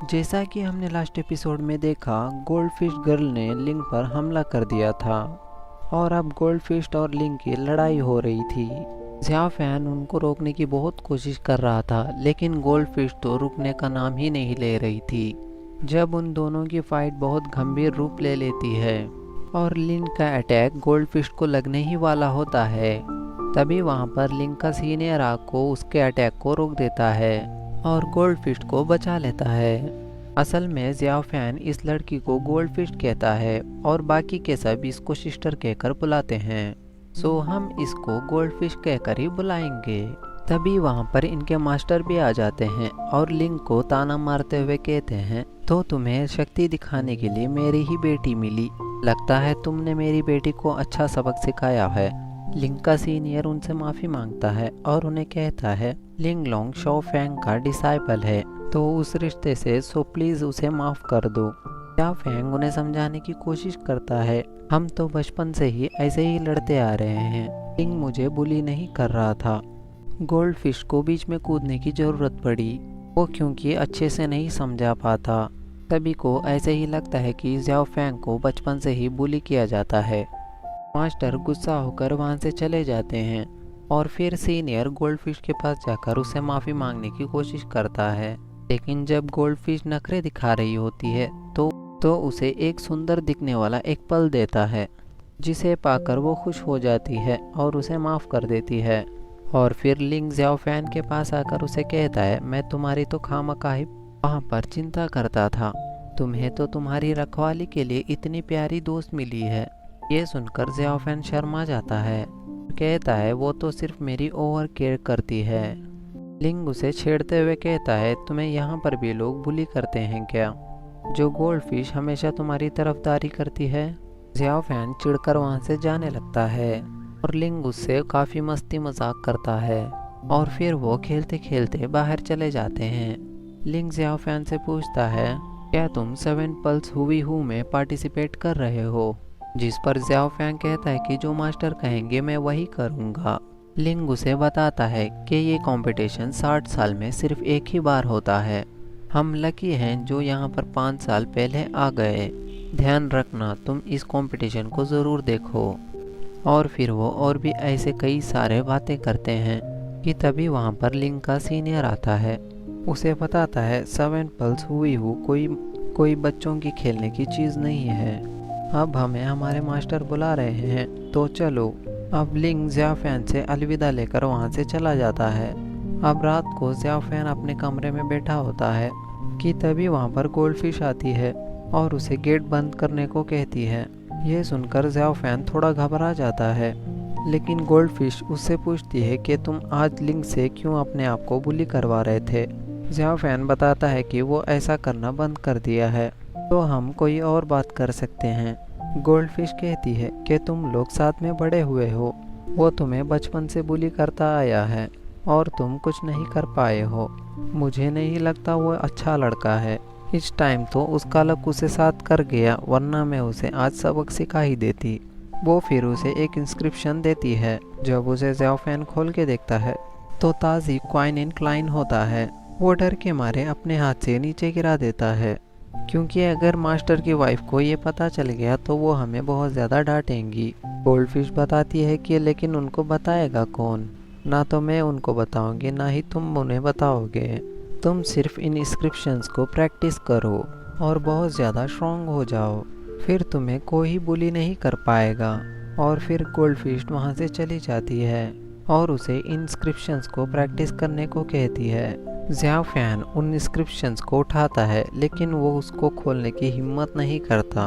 जैसा कि हमने लास्ट एपिसोड में देखा, गोल्डफिश गर्ल ने लिंग पर हमला कर दिया था और अब गोल्डफिश और लिंग की लड़ाई हो रही थी। ज़िया फैन उनको रोकने की बहुत कोशिश कर रहा था, लेकिन गोल्डफिश तो रुकने का नाम ही नहीं ले रही थी। जब उन दोनों की फाइट बहुत गंभीर रूप ले लेती है और लिंग का अटैक गोल्डफिश को लगने ही वाला होता है, तभी वहाँ पर लिंग का सीनियर आको उसके अटैक को रोक देता है और गोल्डफिश को बचा लेता है। असल में ज़िया फैन इस लड़की को गोल्डफिश कहता है और बाकी के सब इसको सिस्टर कहकर बुलाते हैं, सो हम इसको गोल्डफिश कहकर ही बुलाएंगे। तभी वहाँ पर इनके मास्टर भी आ जाते हैं और लिंग को ताना मारते हुए कहते हैं, तो तुम्हें शक्ति दिखाने के लिए मेरी ही बेटी मिली, लगता है तुमने मेरी बेटी को अच्छा सबक सिखाया है। लिंग का सीनियर उनसे माफ़ी मांगता है और उन्हें कहता है लिंग लोंग शो फैंग का डिसाइपल है, तो उस रिश्ते से सो प्लीज़ उसे माफ़ कर दो। या फैंग उन्हें समझाने की कोशिश करता है, हम तो बचपन से ही ऐसे ही लड़ते आ रहे हैं, लिंग मुझे बुली नहीं कर रहा था। गोल्डफिश को बीच में कूदने की ज़रूरत पड़ी, वो क्योंकि अच्छे से नहीं समझा पाता। सभी को ऐसे ही लगता है कि ज़िया फैंग को बचपन से ही बुली किया जाता है। मास्टर गुस्सा होकर वहाँ से चले जाते हैं और फिर सीनियर गोल्डफिश के पास जाकर उसे माफ़ी मांगने की कोशिश करता है, लेकिन जब गोल्डफिश नखरे दिखा रही होती है तो उसे एक सुंदर दिखने वाला एक पल देता है, जिसे पाकर वो खुश हो जाती है और उसे माफ़ कर देती है। और फिर लिंग ज़िया फैन के पास आकर उसे कहता है, मैं तुम्हारी तो खामखाई वहाँ पर चिंता करता था, तुम्हें तो तुम्हारी रखवाली के लिए इतनी प्यारी दोस्त मिली है। ये सुनकर ज़िया फैन शर्मा जाता है, कहता है वो तो सिर्फ मेरी ओवर केयर करती है। लिंग उसे छेड़ते हुए कहता है, तुम्हें यहाँ पर भी लोग बुली करते हैं क्या, जो गोल्डफिश हमेशा तुम्हारी तरफदारी करती है। ज़िया फैन चिढ़कर वहाँ से जाने लगता है और लिंग उससे काफ़ी मस्ती मजाक करता है और फिर वो खेलते खेलते बाहर चले जाते हैं। लिंग ज़िया फैन से पूछता है, क्या तुम 7 पल्स हुई हूँ में पार्टिसिपेट कर रहे हो, जिस पर ज़िया फैंग कहता है कि जो मास्टर कहेंगे मैं वही करूँगा। लिंग उसे बताता है कि ये कंपटीशन 60 साल में सिर्फ एक ही बार होता है, हम लकी हैं जो यहाँ पर 5 साल पहले आ गए, ध्यान रखना तुम इस कंपटीशन को ज़रूर देखो। और फिर वो और भी ऐसे कई सारे बातें करते हैं कि तभी वहाँ पर लिंग का सीनियर आता है, उसे बताता है 7 पल्स हुई हूँ कोई बच्चों की खेलने की चीज़ नहीं है, अब हमें हमारे मास्टर बुला रहे हैं, तो चलो। अब लिंग ज़िया फैन से अलविदा लेकर वहाँ से चला जाता है। अब रात को ज़िया फैन अपने कमरे में बैठा होता है कि तभी वहाँ पर गोल्डफिश आती है और उसे गेट बंद करने को कहती है। यह सुनकर ज़िया फैन थोड़ा घबरा जाता है, लेकिन गोल्डफिश उससे पूछती है कि तुम आज लिंग से क्यों अपने आप को बुली करवा रहे थे। ज़िया फैन बताता है कि वो ऐसा करना बंद कर दिया है, तो हम कोई और बात कर सकते हैं। गोल्डफिश कहती है कि तुम लोग साथ में बड़े हुए हो, वो तुम्हें बचपन से बुली करता आया है और तुम कुछ नहीं कर पाए हो, मुझे नहीं लगता वो अच्छा लड़का है, इस टाइम तो उसका लक उसे साथ कर गया, वरना मैं उसे आज सबक सिखा ही देती। वो फिर उसे एक इंस्क्रिप्शन देती है। जब उसे ज़िया फैन खोल के देखता है तो ताज़ी क्वाइन इंक्लाइन होता है। वो डर के मारे अपने हाथ से नीचे गिरा देता है, क्योंकि अगर मास्टर की वाइफ को ये पता चल गया तो वो हमें बहुत ज़्यादा डांटेंगी। गोल्डफिश बताती है कि लेकिन उनको बताएगा कौन, ना तो मैं उनको बताऊंगी ना ही तुम उन्हें बताओगे, तुम सिर्फ इन इंस्क्रिप्शंस को प्रैक्टिस करो और बहुत ज़्यादा स्ट्रॉन्ग हो जाओ, फिर तुम्हें कोई बुली नहीं कर पाएगा। और फिर गोल्डफिश वहाँ से चली जाती है और उसे इंस्क्रिप्शंस को प्रैक्टिस करने को कहती है। ज़िया फैन उन इंस्क्रिप्शंस को उठाता है, लेकिन वो उसको खोलने की हिम्मत नहीं करता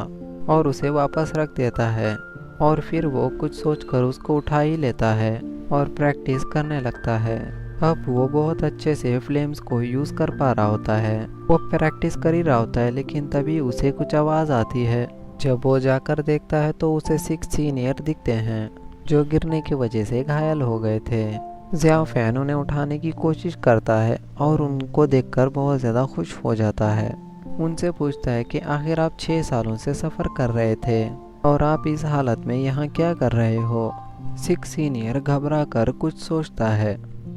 और उसे वापस रख देता है। और फिर वो कुछ सोचकर उसको उठा ही लेता है और प्रैक्टिस करने लगता है। अब वो बहुत अच्छे से फ्लेम्स को यूज़ कर पा रहा होता है, वो प्रैक्टिस कर ही रहा होता है, लेकिन तभी उसे कुछ आवाज़ आती है। जब वो जाकर देखता है तो उसे 6 सीनियर दिखते हैं, जो गिरने की वजह से घायल हो गए थे। ज़िया फैन उन्हें उठाने की कोशिश करता है और उनको देखकर बहुत ज़्यादा खुश हो जाता है। उनसे पूछता है कि आखिर आप 6 सालों से सफ़र कर रहे थे और आप इस हालत में यहाँ क्या कर रहे हो। 6 सीनियर घबरा कर कुछ सोचता है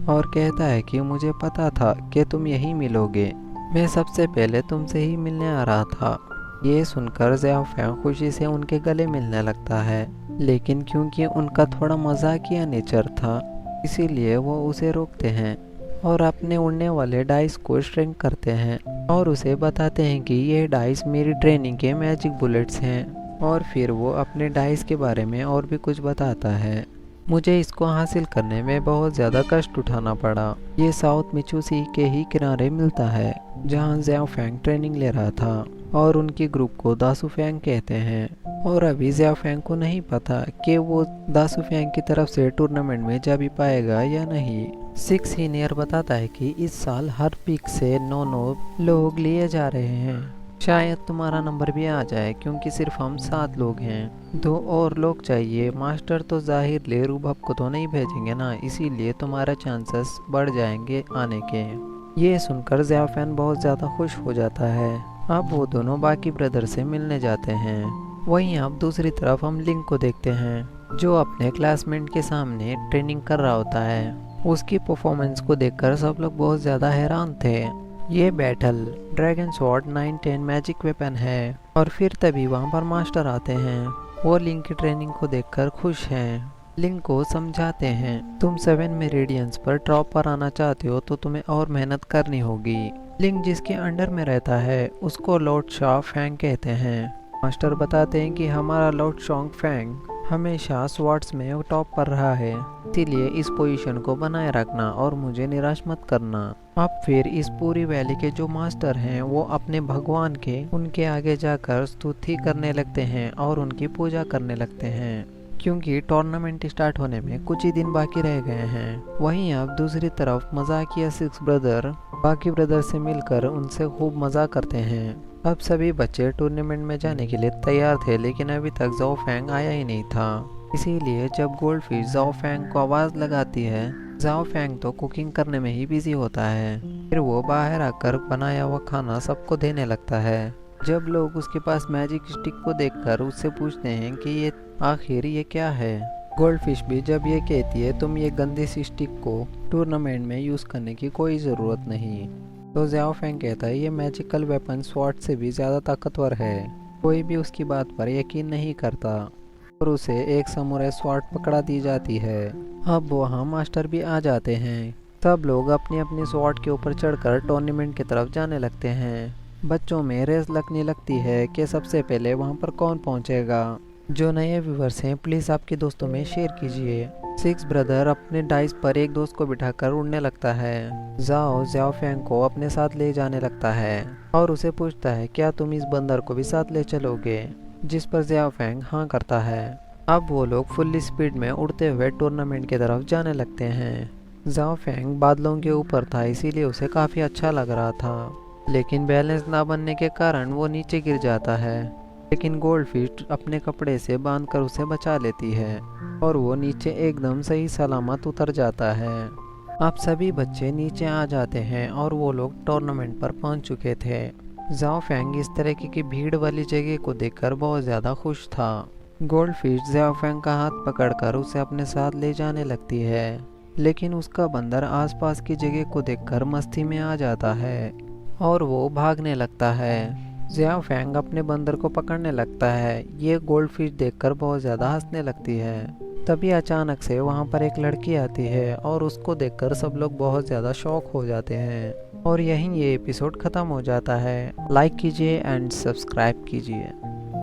और कहता है कि मुझे पता था कि तुम यहीं मिलोगे, मैं सबसे पहले तुमसे ही मिलने आ रहा था। ये सुनकर ज़ियाओ फैंग खुशी से उनके गले मिलने लगता है, लेकिन क्योंकि उनका थोड़ा मजाकिया नेचर था, इसीलिए वो उसे रोकते हैं और अपने उड़ने वाले डाइस को श्रिंक करते हैं और उसे बताते हैं कि ये डाइस मेरी ट्रेनिंग के मैजिक बुलेट्स हैं। और फिर वो अपने डाइस के बारे में और भी कुछ बताता है। मुझे इसको हासिल करने में बहुत ज़्यादा कष्ट उठाना पड़ा। ये साउथ मिचू सी के ही किनारे मिलता है जहाँ ज़ियाओ फैंग ट्रेनिंग ले रहा था और उनकी ग्रुप को दासू फैंग कहते हैं। और अभी ज़ियाओ फैंग को नहीं पता कि वो दासू फैंग की तरफ से टूर्नामेंट में जा भी पाएगा या नहीं। सिक्स सीनियर बताता है कि इस साल हर पीक से 9 लोग लिए जा रहे हैं। शायद तुम्हारा नंबर भी आ जाए क्योंकि सिर्फ हम 7 लोग हैं। 2 और लोग चाहिए। मास्टर तो जाहिर ले रूबब को तो नहीं भेजेंगे ना, इसीलिए तुम्हारा चांसेस बढ़ जाएंगे आने के। ये सुनकर ज़ियाओ फैंग बहुत ज़्यादा खुश हो जाता है। अब वो दोनों बाकी ब्रदर से मिलने जाते हैं। वहीं अब दूसरी तरफ हम लिंक को देखते हैं जो अपने क्लासमेट के सामने ट्रेनिंग कर रहा होता है। उसकी परफॉर्मेंस को देखकर सब लोग बहुत ज़्यादा हैरान थे। ये battle dragon sword 9-10 magic weapon है। और फिर तभी वहाँ पर मास्टर आते हैं। वो लिंक की ट्रेनिंग को देखकर खुश हैं। लिंक को समझाते हैं तुम 7 मेरिडियंस पर टॉप पर आना चाहते हो तो तुम्हें और मेहनत करनी होगी। लिंक जिसके अंडर में रहता है उसको लॉर्ड शॉ फैंग कहते हैं। मास्टर बताते हैं कि हमारा लॉर्ड शॉन्ग फैंग हमेशा स्वॉर्ड्स में टॉप पर रहा है, इसीलिए इस पोजीशन को बनाए रखना और मुझे निराश मत करना। अब फिर इस पूरी वैली के जो मास्टर हैं वो अपने भगवान के उनके आगे जाकर स्तुति करने लगते हैं और उनकी पूजा करने लगते हैं क्योंकि टूर्नामेंट स्टार्ट होने में कुछ ही दिन बाकी रह गए हैं। वहीं अब दूसरी तरफ मजाकिया 6 ब्रदर बाकी ब्रदर से मिलकर उनसे खूब मजा करते हैं। अब सभी बच्चे टूर्नामेंट में जाने के लिए तैयार थे, लेकिन अभी तक ज़ाओ फैंग आया ही नहीं था। इसीलिए जब गोल्डफिश ज़ाओ फैंग को आवाज़ लगाती है, ज़ाओ फैंग तो कुकिंग करने में ही बिजी होता है। फिर वो बाहर आकर बनाया हुआ खाना सबको देने लगता है। जब लोग उसके पास मैजिक स्टिक को देखकर उससे पूछते हैं कि ये आखिर ये क्या है, गोल्डफिश भी जब ये कहती है तुम ये गंदी सी स्टिक को टूर्नामेंट में यूज़ करने की कोई ज़रूरत नहीं, तो ज़ियाओ फैंग कहता है ये मैजिकल वेपन स्वॉर्ड से भी ज़्यादा ताकतवर है। कोई भी उसकी बात पर यकीन नहीं करता और उसे एक समुराई स्वॉर्ड पकड़ा दी जाती है। अब वहाँ मास्टर भी आ जाते हैं। सब लोग अपनी अपनी स्वॉर्ड के ऊपर चढ़कर टूर्नामेंट की तरफ जाने लगते हैं। बच्चों में रेस लगने लगती है कि सबसे पहले वहाँ पर कौन पहुँचेगा। जो नए व्यूवर्स हैं प्लीज़ आपके दोस्तों में शेयर कीजिए। 6 ब्रदर अपने डाइस पर एक दोस्त को बिठाकर उड़ने लगता है। ज़ियाओ फैंग को अपने साथ ले जाने लगता है और उसे पूछता है क्या तुम इस बंदर को भी साथ ले चलोगे, जिस पर ज़ियाओ फैंग हाँ करता है। अब वो लोग फुल स्पीड में उड़ते हुए टूर्नामेंट की तरफ जाने लगते हैं। ज़ियाओ फैंग बादलों के ऊपर था, इसीलिए उसे काफ़ी अच्छा लग रहा था, लेकिन बैलेंस ना बनने के कारण वो नीचे गिर जाता है। लेकिन गोल्डफिश अपने कपड़े से बांधकर उसे बचा लेती है और वो नीचे एकदम सही सलामत उतर जाता है। अब सभी बच्चे नीचे आ जाते हैं और वो लोग टूर्नामेंट पर पहुंच चुके थे। ज़ाओ फैंग इस तरह की भीड़ वाली जगह को देखकर बहुत ज़्यादा खुश था। गोल्डफिश ज़ाओ फैंग का हाथ पकड़कर उसे अपने साथ ले जाने लगती है, लेकिन उसका बंदर आसपास की जगह को देखकर मस्ती में आ जाता है और वो भागने लगता है। ज़ियाओ फैंग अपने बंदर को पकड़ने लगता है। ये गोल्डफिश देखकर बहुत ज़्यादा हंसने लगती है। तभी अचानक से वहाँ पर एक लड़की आती है और उसको देखकर सब लोग बहुत ज़्यादा शॉक हो जाते हैं। और यहीं ये एपिसोड ख़त्म हो जाता है। लाइक कीजिए एंड सब्सक्राइब कीजिए।